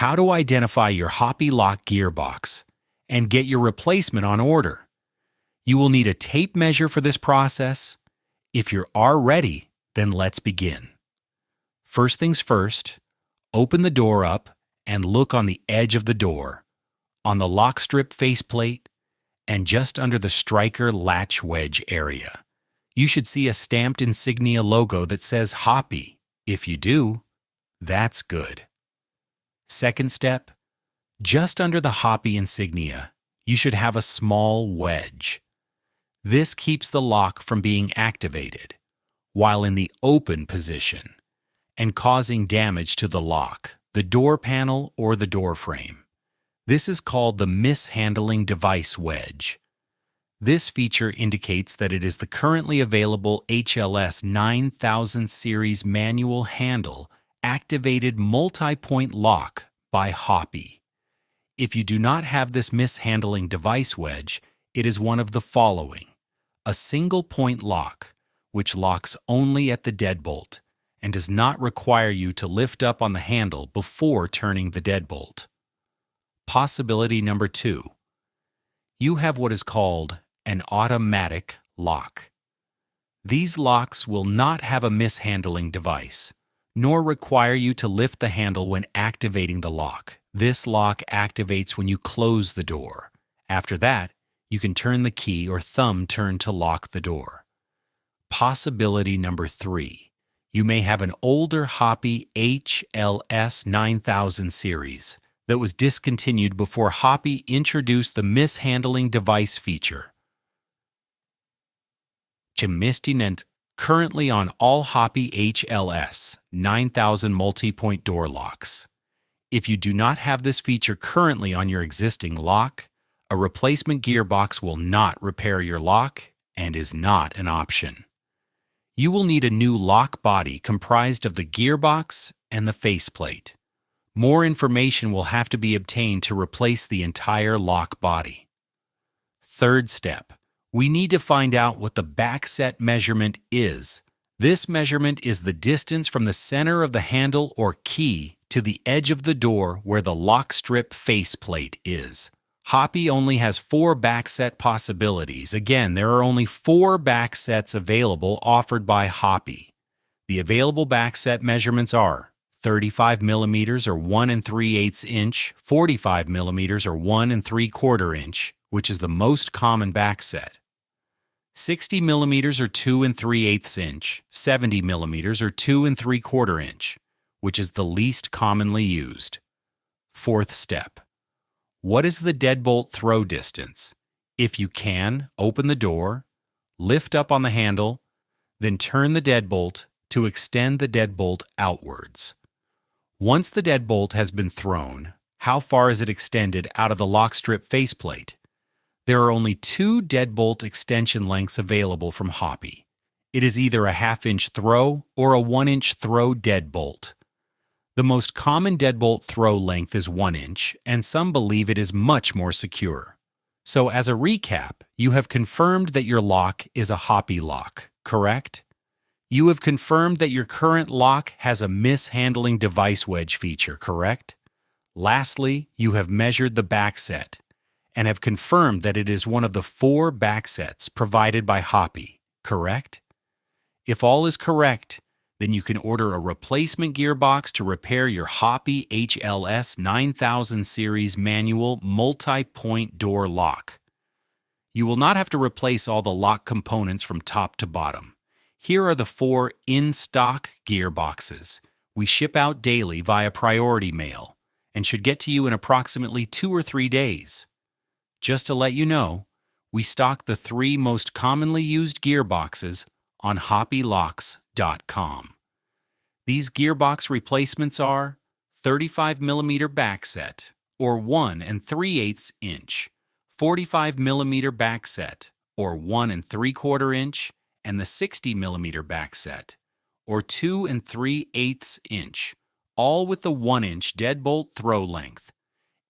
how to identify your Hoppe lock gearbox and get your replacement on order. You will need a tape measure for this process. If you are ready, then let's begin. First things first, open the door up and look on the edge of the door, on the lock strip faceplate, and just under the striker latch wedge area. You should see a stamped insignia logo that says Hoppe. If you do, that's good. Second step, just under the Hoppe insignia, you should have a small wedge. This keeps the lock from being activated while in the open position and causing damage to the lock, the door panel, or the door frame. This is called the mishandling device wedge. This feature indicates that it is the currently available HLS 9000 series manual handle activated multi-point lock by Hoppe. If you do not have this mishandling device wedge, it is one of the following: a single point lock, which locks only at the deadbolt and does not require you to lift up on the handle before turning the deadbolt. Possibility number 2. You have what is called an automatic lock. These locks will not have a mishandling device, nor require you to lift the handle when activating the lock. This lock activates when you close the door. After that, you can turn the key or thumb turn to lock the door. Possibility number 3. You may have an older Hoppe HLS 9000 series that was discontinued before Hoppe introduced the mishandling device feature. Currently on all Hoppe HLS 9000 multi-point door locks. If you do not have this feature currently on your existing lock, a replacement gearbox will not repair your lock and is not an option. You will need a new lock body comprised of the gearbox and the faceplate. More information will have to be obtained to replace the entire lock body. Third step, we need to find out what the backset measurement is. This measurement is the distance from the center of the handle or key to the edge of the door where the lock strip faceplate is. Hoppe only has 4 backset possibilities. Again, there are only 4 backsets available offered by Hoppe. The available backset measurements are 35 millimeters or 1 3/8 inch, 45 millimeters or 1 3/4 inch, which is the most common backset, 60 millimeters or 2 3/8 inch, 70 millimeters or 2 3/4 inch, which is the least commonly used. Fourth step. What is the deadbolt throw distance? If you can, open the door, lift up on the handle, then turn the deadbolt to extend the deadbolt outwards. Once the deadbolt has been thrown, how far is it extended out of the lock strip faceplate? There are only 2 deadbolt extension lengths available from Hoppe. It is either a 1/2 inch throw or a 1 inch throw deadbolt. The most common deadbolt throw length is 1 inch, and some believe it is much more secure. So as a recap, you have confirmed that your lock is a Hoppe lock, correct? You have confirmed that your current lock has a mishandling device wedge feature, correct? Lastly, you have measured the backset and have confirmed that it is one of the 4 backsets provided by Hoppe, correct? If all is correct, then you can order a replacement gearbox to repair your Hoppe HLS 9000 series manual multi-point door lock. You will not have to replace all the lock components from top to bottom. Here are the 4 in-stock gearboxes. We ship out daily via priority mail and should get to you in approximately 2 or 3 days. Just to let you know, we stock the 3 most commonly used gearboxes on HoppeLocks.com. These gearbox replacements are 35 millimeter backset or 1 3/8 inch, 45 millimeter backset or 1 3/4 inch, and the 60 millimeter backset or 2 3/8 inch, all with the 1 inch deadbolt throw length.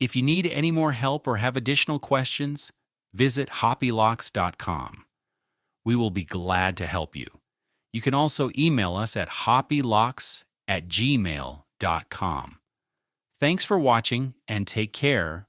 If you need any more help or have additional questions, visit HoppeLocks.com. We will be glad to help you. You can also email us at hoppelocks@gmail.com. Thanks for watching and take care.